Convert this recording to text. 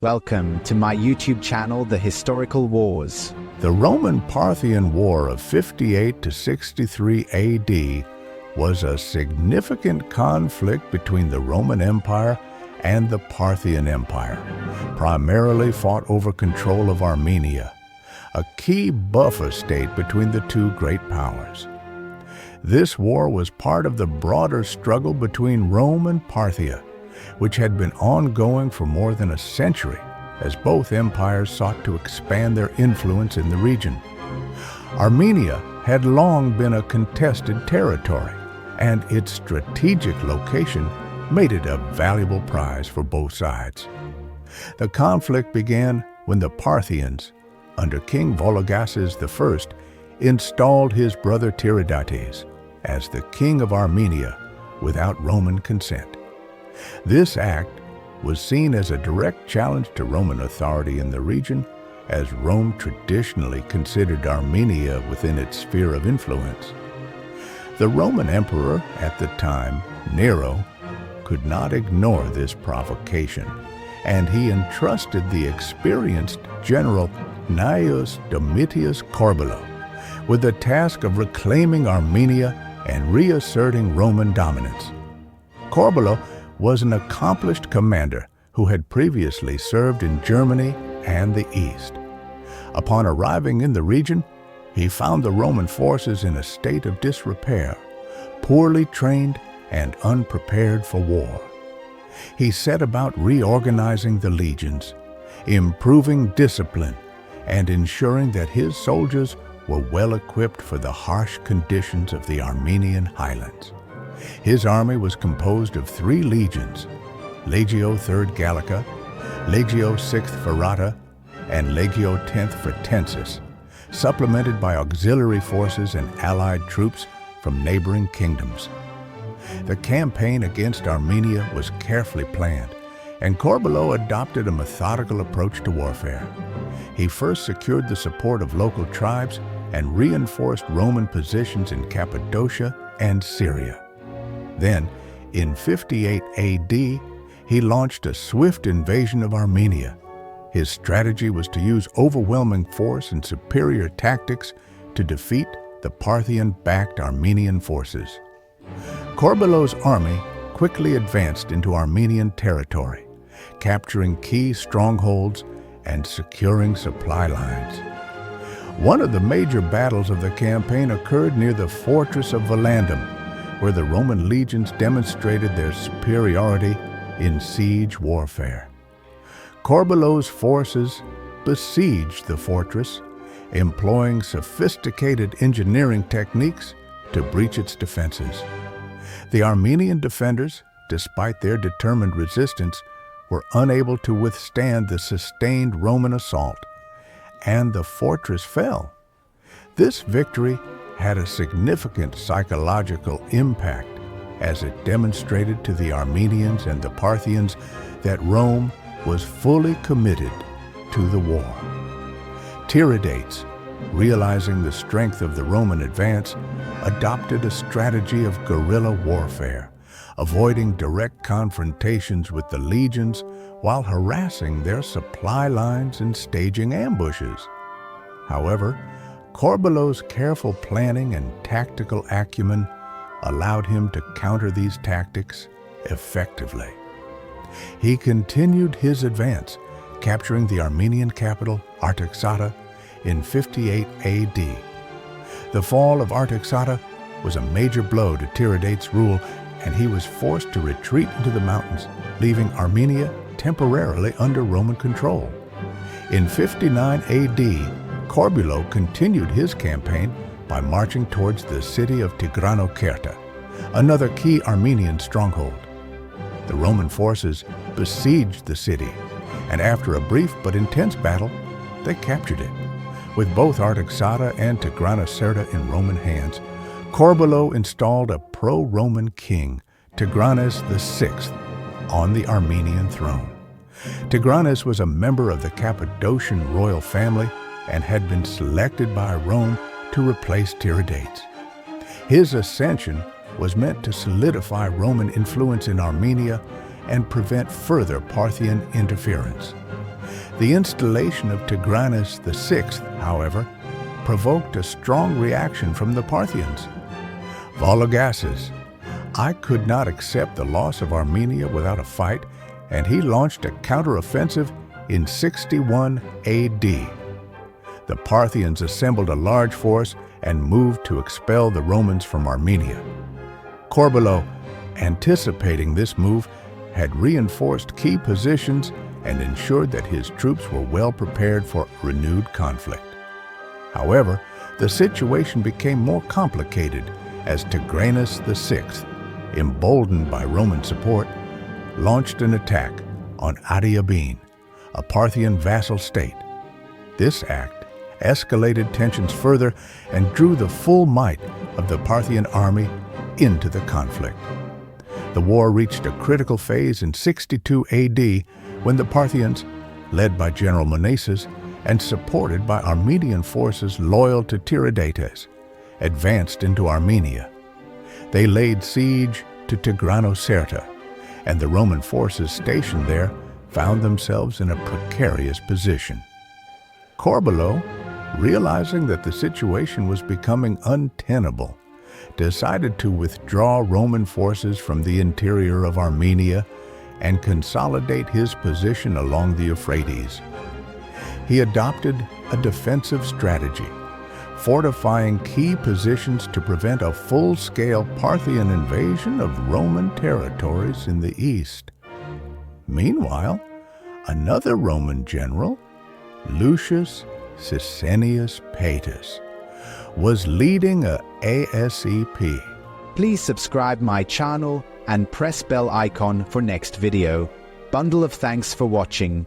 Welcome to my YouTube channel, The Historical Wars. The Roman Parthian War of 58 to 63 AD was a significant conflict between the Roman Empire and the Parthian Empire, primarily fought over control of Armenia, a key buffer state between the two great powers. This war was part of the broader struggle between Rome and Parthia, which had been ongoing for more than a century as both empires sought to expand their influence in the region. Armenia had long been a contested territory, and its strategic location made it a valuable prize for both sides. The conflict began when the Parthians, under King Vologases I, installed his brother Tiridates as the king of Armenia without Roman consent. This act was seen as a direct challenge to Roman authority in the region, as Rome traditionally considered Armenia within its sphere of influence. The Roman emperor at the time, Nero, could not ignore this provocation, and he entrusted the experienced general Gnaeus Domitius Corbulo with the task of reclaiming Armenia and reasserting Roman dominance. Corbulo was an accomplished commander who had previously served in Germany and the East. Upon arriving in the region, he found the Roman forces in a state of disrepair, poorly trained and unprepared for war. He set about reorganizing the legions, improving discipline, and ensuring that his soldiers were well equipped for the harsh conditions of the Armenian highlands. His army was composed of 3 legions, Legio III Gallica, Legio VI Ferrata, and Legio X Fretensis, supplemented by auxiliary forces and allied troops from neighboring kingdoms. The campaign against Armenia was carefully planned, and Corbulo adopted a methodical approach to warfare. He first secured the support of local tribes and reinforced Roman positions in Cappadocia and Syria. Then, in 58 AD, he launched a swift invasion of Armenia. His strategy was to use overwhelming force and superior tactics to defeat the Parthian-backed Armenian forces. Corbulo's army quickly advanced into Armenian territory, capturing key strongholds and securing supply lines. One of the major battles of the campaign occurred near the fortress of Volandum, where the Roman legions demonstrated their superiority in siege warfare. Corbulo's forces besieged the fortress, employing sophisticated engineering techniques to breach its defenses. The Armenian defenders, despite their determined resistance, were unable to withstand the sustained Roman assault, and the fortress fell. This victory had a significant psychological impact, as it demonstrated to the Armenians and the Parthians that Rome was fully committed to the war. Tiridates, realizing the strength of the Roman advance, adopted a strategy of guerrilla warfare, avoiding direct confrontations with the legions while harassing their supply lines and staging ambushes. However, Corbulo's careful planning and tactical acumen allowed him to counter these tactics effectively. He continued his advance, capturing the Armenian capital, Artaxata, in 58 AD. The fall of Artaxata was a major blow to Tiridates' rule, and he was forced to retreat into the mountains, leaving Armenia temporarily under Roman control. In 59 AD, Corbulo continued his campaign by marching towards the city of Tigranokerta, another key Armenian stronghold. The Roman forces besieged the city, and after a brief but intense battle, they captured it. With both Artaxata and Tigranokerta in Roman hands, Corbulo installed a pro-Roman king, Tigranes VI, on the Armenian throne. Tigranes was a member of the Cappadocian royal family and had been selected by Rome to replace Tiridates. His ascension was meant to solidify Roman influence in Armenia and prevent further Parthian interference. The installation of Tigranes VI, however, provoked a strong reaction from the Parthians. Vologases I could not accept the loss of Armenia without a fight, and he launched a counteroffensive in 61 AD. The Parthians assembled a large force and moved to expel the Romans from Armenia. Corbulo, anticipating this move, had reinforced key positions and ensured that his troops were well prepared for renewed conflict. However, the situation became more complicated as Tigranes VI, emboldened by Roman support, launched an attack on Adiabene, a Parthian vassal state. This act escalated tensions further and drew the full might of the Parthian army into the conflict. The war reached a critical phase in 62 AD when the Parthians, led by General Gnaeus and supported by Armenian forces loyal to Tiridates, advanced into Armenia. They laid siege to Tigranocerta, and the Roman forces stationed there found themselves in a precarious position. Corbulo, realizing that the situation was becoming untenable, decided to withdraw Roman forces from the interior of Armenia and consolidate his position along the Euphrates. He adopted a defensive strategy, fortifying key positions to prevent a full-scale Parthian invasion of Roman territories in the east. Meanwhile, another Roman general, Lucius Sicinius Paetus, was leading a ASEP. Please subscribe my channel and press bell icon for next video. Bundle of thanks for watching.